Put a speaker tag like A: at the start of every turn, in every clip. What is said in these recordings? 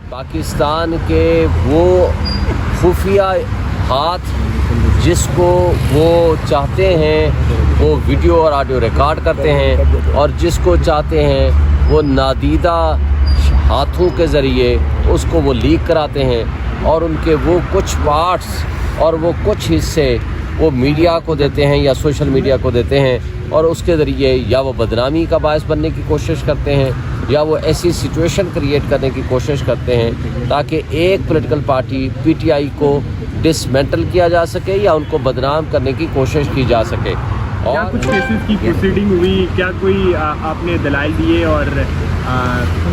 A: پاکستان کے وہ خفیہ ہاتھ جس کو وہ چاہتے ہیں وہ ویڈیو اور آڈیو ریکارڈ کرتے ہیں، اور جس کو چاہتے ہیں وہ نادیدہ ہاتھوں کے ذریعے اس کو وہ لیک کراتے ہیں، اور ان کے وہ کچھ پارٹس اور وہ کچھ حصے وہ میڈیا کو دیتے ہیں یا سوشل میڈیا کو دیتے ہیں، اور اس کے ذریعے یا وہ بدنامی کا باعث بننے کی کوشش کرتے ہیں یا وہ ایسی سچویشن کریٹ کرنے کی کوشش کرتے ہیں تاکہ ایک political party P T I کو ڈسمینٹل کیا جا سکے یا ان کو بدنام کرنے کی کوشش کی جا سکے۔
B: کیا کچھ کیسز کی پروسیڈنگ ہوئی، کیا کوئی آپ نے دلائل دیے، اور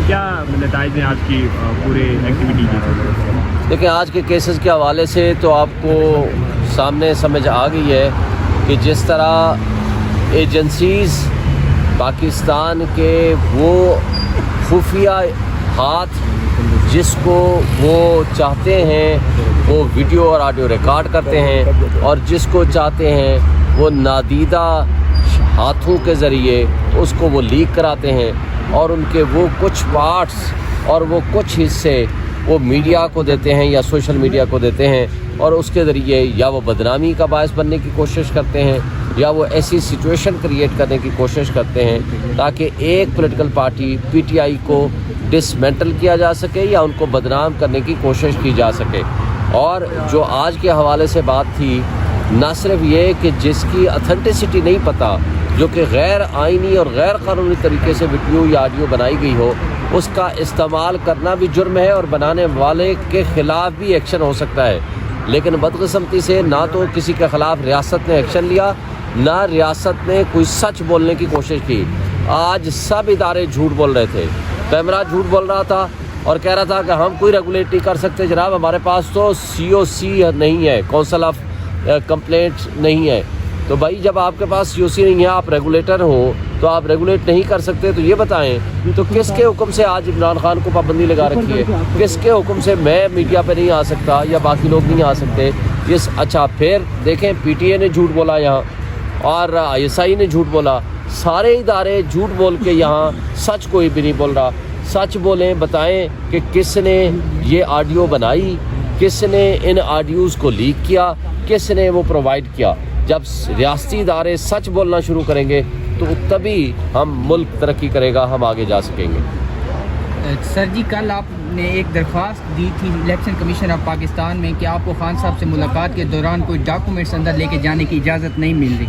B: کیا نتائج ہیں آج کی پورے ایکٹیویٹی کی؟
A: دیکھیں، آج کے کیسز کے حوالے سے تو آپ کو سامنے سمجھ آ گئی ہے کہ جس طرح ایجنسیز پاکستان کے وہ خفیہ ہاتھ جس کو وہ چاہتے ہیں وہ ویڈیو اور آڈیو ریکارڈ کرتے ہیں، اور جس کو چاہتے ہیں وہ نادیدہ ہاتھوں کے ذریعے اس کو وہ لیک کراتے ہیں، اور ان کے وہ کچھ پارٹس اور وہ کچھ حصے وہ میڈیا کو دیتے ہیں یا سوشل میڈیا کو دیتے ہیں، اور اس کے ذریعے یا وہ بدنامی کا باعث بننے کی کوشش کرتے ہیں یا وہ ایسی سچویشن کریٹ کرنے کی کوشش کرتے ہیں تاکہ ایک political party P T I کو ڈسمینٹل کیا جا سکے یا ان کو بدنام کرنے کی کوشش کی جا سکے۔ اور جو آج کے حوالے سے بات تھی، نہ صرف یہ کہ جس کی اتھینٹسٹی نہیں پتہ، جو کہ غیر آئینی اور غیر قانونی طریقے سے ویڈیو یا آڈیو بنائی گئی ہو، اس کا استعمال کرنا بھی جرم ہے اور بنانے والے کے خلاف بھی ایکشن ہو سکتا ہے، لیکن بدقسمتی سے نہ تو کسی کے خلاف ریاست نے ایکشن لیا، نہ ریاست نے کوئی سچ بولنے کی کوشش کی۔ آج سب ادارے جھوٹ بول رہے تھے، پیمرا جھوٹ بول رہا تھا اور کہہ رہا تھا کہ ہم کوئی ریگولیٹ نہیں کر سکتے جناب، ہمارے پاس تو سی او سی نہیں ہے، کونسل آف کمپلینٹ نہیں ہے۔ تو بھائی جب آپ کے پاس سی او سی نہیں ہے، آپ ریگولیٹر ہو تو آپ ریگولیٹ نہیں کر سکتے، تو یہ بتائیں تو کس کے حکم سے آج عمران خان کو پابندی لگا رکھی ہے؟ کس کے حکم سے میں میڈیا پہ نہیں آ سکتا یا باقی لوگ نہیں آ سکتے؟ اچھا پھر دیکھیں، پی ٹی اے نے جھوٹ بولا یہاں، اور آئی ایس آئی نے جھوٹ بولا، سارے ادارے جھوٹ بول کے یہاں سچ کوئی بھی نہیں بول رہا۔ سچ بولیں، بتائیں کہ کس نے یہ آڈیو بنائی، کس نے ان آڈیوز کو لیک کیا، کس نے وہ پرووائڈ کیا۔ جب ریاستی ادارے سچ بولنا شروع کریں گے تو تبھی ہم ملک ترقی کرے گا، ہم آگے جا سکیں گے۔
C: سر جی، کل آپ نے ایک درخواست دی تھی الیکشن کمیشن آف پاکستان میں کہ آپ کو خان صاحب سے ملاقات کے دوران کوئی ڈاکومنٹس اندر لے کے جانے کی اجازت نہیں مل رہی،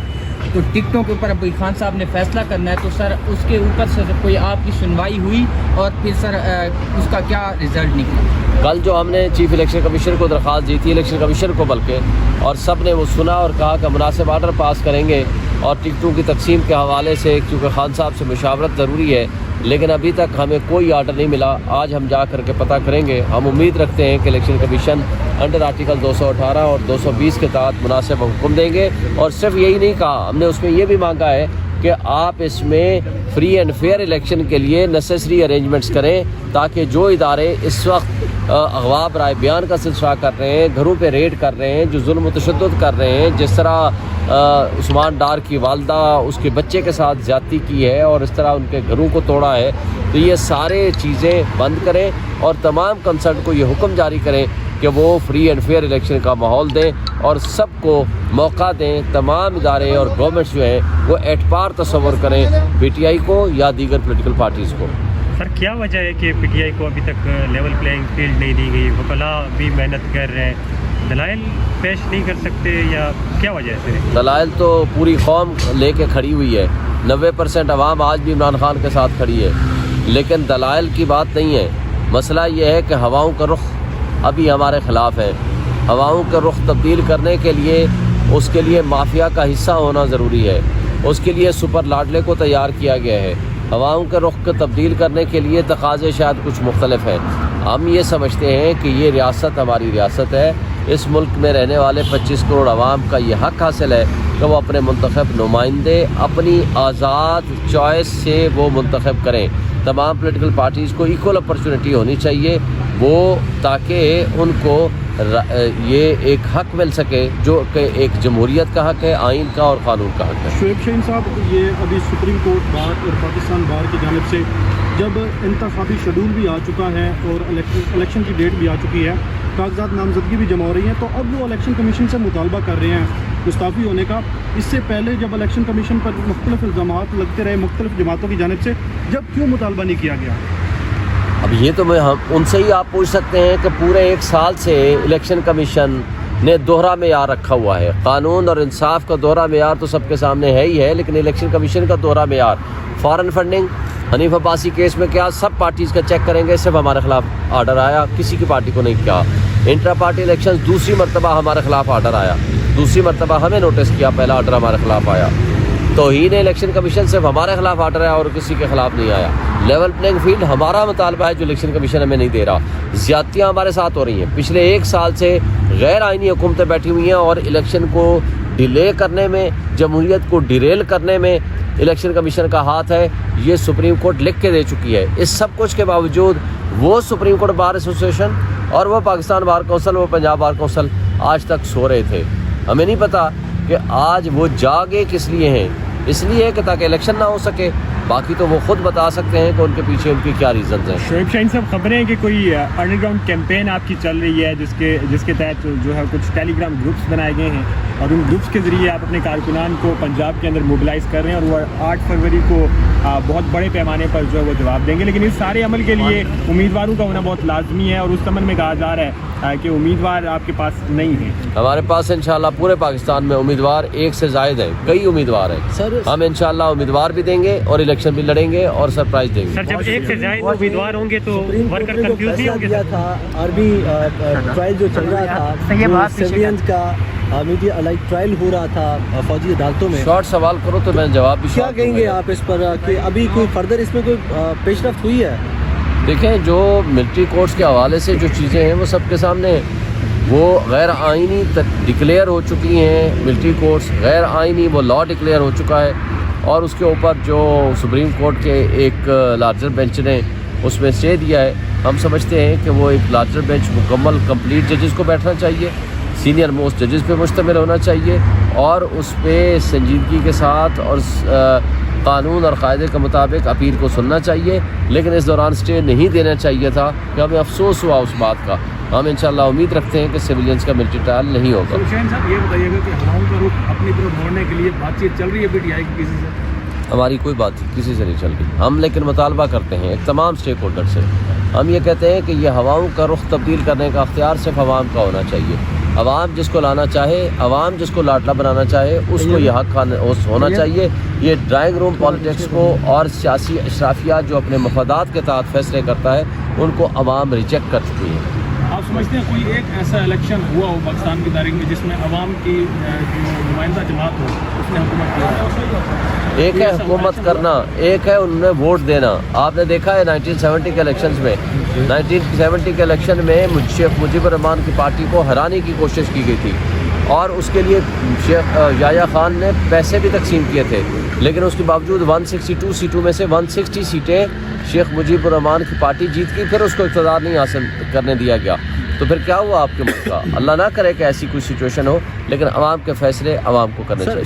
C: تو ٹکٹوں کے اوپر اب خان صاحب نے فیصلہ کرنا ہے، تو سر اس کے اوپر سے کوئی آپ کی سنوائی ہوئی اور پھر سر اس کا کیا رزلٹ نکلا؟
A: کل جو ہم نے چیف الیکشن کمیشن کو درخواست دی تھی، الیکشن کمیشن کو بلکہ، اور سب نے وہ سنا اور کہا کہ مناسب آرڈر پاس کریں گے، اور ٹکٹوں کی تقسیم کے حوالے سے کیونکہ خان صاحب سے مشاورت ضروری ہے، لیکن ابھی تک ہمیں کوئی آرڈر نہیں ملا۔ آج ہم جا کر کے پتہ کریں گے۔ ہم امید رکھتے ہیں کہ الیکشن کمیشن انڈر آرٹیکل 218 اور 220 کے تحت مناسب حکم دیں گے، اور صرف یہی نہیں کہا، ہم نے اس میں یہ بھی مانگا ہے کہ آپ اس میں فری اینڈ فیئر الیکشن کے لیے نیسیسری ارینجمنٹس کریں تاکہ جو ادارے اس وقت اغوا برائے بیان کا سلسلہ کر رہے ہیں، گھروں پہ ریڈ کر رہے ہیں، جو ظلم و تشدد کر رہے ہیں، جس طرح عثمان ڈار کی والدہ اس کے بچے کے ساتھ زیادتی کی ہے اور اس طرح ان کے گھروں کو توڑا ہے، تو یہ سارے چیزیں بند کریں اور تمام کنسرن کو یہ حکم جاری کریں کہ وہ فری اینڈ فیئر الیکشن کا ماحول دیں اور سب کو موقع دیں۔ تمام ادارے اور گورنمنٹس جو ہیں وہ اعتبار تصور کریں پی ٹی آئی کو یا دیگر پولیٹیکل پارٹیز کو۔
B: سر، کیا وجہ ہے کہ پی ٹی آئی کو ابھی تک لیول پلینگ فیلڈ نہیں دی گئی؟ وکلاء بھی محنت کر رہے ہیں، دلائل پیش نہیں کر سکتے یا کیا وجہ ہے سر؟
A: دلائل تو پوری قوم لے کے کھڑی ہوئی ہے، 90% عوام آج بھی عمران خان کے ساتھ کھڑی ہے، لیکن دلائل کی بات نہیں ہے۔ مسئلہ یہ ہے کہ ہواؤں کا رخ ابھی ہمارے خلاف ہے۔ ہواؤں کا رخ تبدیل کرنے کے لیے اس کے لیے مافیا کا حصہ ہونا ضروری ہے، اس کے لیے سپر لاڈلے کو تیار کیا گیا ہے۔ ہواؤں کے رخ کو تبدیل کرنے کے لیے تقاضے شاید کچھ مختلف ہیں۔ ہم یہ سمجھتے ہیں کہ یہ ریاست ہماری ریاست ہے، اس ملک میں رہنے والے 25 کروڑ عوام کا یہ حق حاصل ہے کہ وہ اپنے منتخب نمائندے اپنی آزاد چوائس سے وہ منتخب کریں۔ تمام پولیٹیکل پارٹیز کو ایکول اپرچونٹی ہونی چاہیے، وہ تاکہ ان کو یہ ایک حق مل سکے جو کہ ایک جمہوریت کا حق ہے، آئین کا اور قانون کا حق ہے۔
D: شعیب شاہین صاحب، یہ ابھی سپریم کورٹ بار اور پاکستان بار کی جانب سے جب انتخابی شیڈول بھی آ چکا ہے اور الیکشن کی ڈیٹ بھی آ چکی ہے، کاغذات نامزدگی بھی جمع ہو رہی ہیں، تو اب وہ الیکشن کمیشن سے مطالبہ کر رہے ہیں مستعفی ہونے کا۔ اس سے پہلے جب الیکشن کمیشن پر مختلف الزامات لگتے رہے مختلف جماعتوں کی جانب سے، جب کیوں مطالبہ نہیں کیا گیا؟
A: اب یہ تو ہم ان سے ہی آپ پوچھ سکتے ہیں کہ پورے 1 سال سے الیکشن کمیشن نے دوہرا معیار رکھا ہوا ہے۔ قانون اور انصاف کا دوہرا معیار تو سب کے سامنے ہے ہی ہے، لیکن الیکشن کمیشن کا دوہرا معیار foreign funding, Hanif Abbasi case میں کیا سب پارٹیز کا چیک کریں گے، صرف ہمارے خلاف آرڈر آیا، کسی کی پارٹی کو نہیں کیا۔ انٹرا پارٹی الیکشن دوسری مرتبہ ہمارے خلاف آرڈر آیا، دوسری مرتبہ ہمیں نوٹس کیا، پہلا آرڈر ہمارے خلاف آیا۔ توہین الیکشن کمیشن صرف ہمارے خلاف آرڈر آیا اور کسی کے خلاف نہیں آیا۔ لیول پلینگ فیلڈ ہمارا مطالبہ ہے جو الیکشن کمیشن ہمیں نہیں دے رہا۔ زیادتیاں ہمارے ساتھ ہو رہی ہیں، پچھلے 1 سال سے غیر آئینی حکومتیں بیٹھی ہوئی ہیں اور الیکشن کو ڈیلے کرنے میں، جمہوریت کو ڈیریل کرنے میں الیکشن کمیشن کا ہاتھ ہے، یہ سپریم کورٹ لکھ کے دے چکی ہے۔ اس سب کچھ کے باوجود وہ سپریم کورٹ بار ایسوسیشن اور وہ پاکستان بار کونسل، وہ پنجاب بار کونسل آج تک سو رہے تھے۔ ہمیں نہیں پتا کہ آج وہ جاگے کس لیے ہیں، اس لیے کہ تاکہ الیکشن نہ ہو سکے، باقی تو وہ خود بتا سکتے ہیں کہ ان کے پیچھے ان کی کیا ریزنز ہیں۔
B: شعیب شاہین صاحب، خبریں ہیں کہ کوئی انڈر گراؤنڈ کیمپین آپ کی چل رہی ہے جس کے تحت جو ہے کچھ ٹیلی گرام گروپس بنائے گئے ہیں اور ان گروپس کے ذریعے آپ اپنے کارکنان کو پنجاب کے اندر موبلائز کر رہے ہیں اور وہ 8 فروری کو بہت بڑے پیمانے پر جو ہے وہ جواب دیں گے، لیکن اس سارے عمل کے لیے امیدواروں کا ہونا بہت لازمی ہے اور اس سمجھ میں کہا جا رہا ہے کہ امیدوار آپ کے پاس نہیں ہیں۔
A: ہمارے پاس انشاءاللہ پورے پاکستان میں امیدوار 1 سے زائد ہیں، کئی امیدوار ہیں۔ ہم انشاءاللہ امیدوار بھی دیں گے اور الیکشن بھی لڑیں گے اور سرپرائز دیں گے۔
B: سر، جب 1 سے زائد امیدوار ہوں گے تو ورکر کنفیوز نہیں ہوں گے؟
E: تھا آرمی ٹرائل جو چل رہا تھا، سیویلینز کا میڈیا لائک ٹرائل ہو رہا تھا فوجی عدالتوں میں،
A: شارٹ سوال کرو تو میں جواب بھی
E: کیا کہیں گے آپ اس پر کہ ابھی کوئی فردر اس میں کوئی پیش رفت ہوئی ہے؟
A: دیکھیں، جو ملٹری کورٹس کے حوالے سے جو چیزیں ہیں وہ سب کے سامنے ہیں، وہ غیر آئینی ڈکلیئر ہو چکی ہیں۔ ملٹری کورٹس غیر آئینی، وہ لا ڈکلیئر ہو چکا ہے اور اس کے اوپر جو سپریم کورٹ کے ایک لارجر بینچ نے اس میں اسٹے دیا ہے، ہم سمجھتے ہیں کہ وہ ایک لارجر بینچ مکمل کمپلیٹ ججز کو بیٹھنا چاہیے، سینئر موسٹ ججز پہ مشتمل ہونا چاہیے اور اس پہ سنجیدگی کے ساتھ اور قانون اور قاعدے کے مطابق اپیل کو سننا چاہیے، لیکن اس دوران اسٹے نہیں دینا چاہیے تھا کہ ہمیں افسوس ہوا اس بات کا۔ ہم انشاءاللہ امید رکھتے ہیں کہ سویلینز کا ملٹری ٹرائل نہیں ہوگا۔
D: شاہین صاحب، یہ بتائیے گا کہ ہواؤں کا رخ اپنی طرف موڑنے کے لیے بات چیت چل رہی ہے پی ٹی آئی کی کسی سے؟
A: ہماری کوئی بات کسی سے نہیں چل رہی، ہم لیکن مطالبہ کرتے ہیں ایک تمام اسٹیک ہولڈر سے۔ ہم یہ کہتے ہیں کہ یہ ہواؤں کا رخ تبدیل کرنے کا اختیار صرف عوام کا ہونا چاہیے۔ عوام جس کو لانا چاہے، عوام جس کو لاڈلا بنانا چاہے، اس کو یہ حق ہونا چاہیے۔ یہ ڈرائنگ روم پالیٹکس کو اور سیاسی اشرافیہ جو اپنے مفادات کے تحت فیصلے کرتا ہے، ان کو عوام ریجیکٹ کر چکی ہے۔
D: آپ سمجھتے ہیں کوئی ایک ایسا الیکشن ہوا ہو پاکستان کی تاریخ میں جس میں عوام کی جو نمائندہ جماعت ہو اس نے حکومت کی؟
A: ایک ہے حکومت کرنا، ایک ہے انہوں نے ووٹ دینا۔ آپ نے دیکھا ہے 1970 کے الیکشنز میں، 1970 کے الیکشن میں شیخ مجیب الرحمان کی پارٹی کو ہرانے کی کوشش کی گئی تھی اور اس کے لیے شیخ یحییٰ خان نے پیسے بھی تقسیم کیے تھے، لیکن اس کے باوجود 162 سیٹوں میں سے 160 سیٹیں شیخ مجیب الرحمان کی پارٹی جیت گئی، پھر اس کو اقتدار نہیں حاصل کرنے دیا گیا۔ تو پھر کیا ہوا آپ کے ملک کا؟ اللہ نہ کرے کہ ایسی کوئی سچویشن ہو، لیکن عوام کے فیصلے عوام کو کرنے چاہیے۔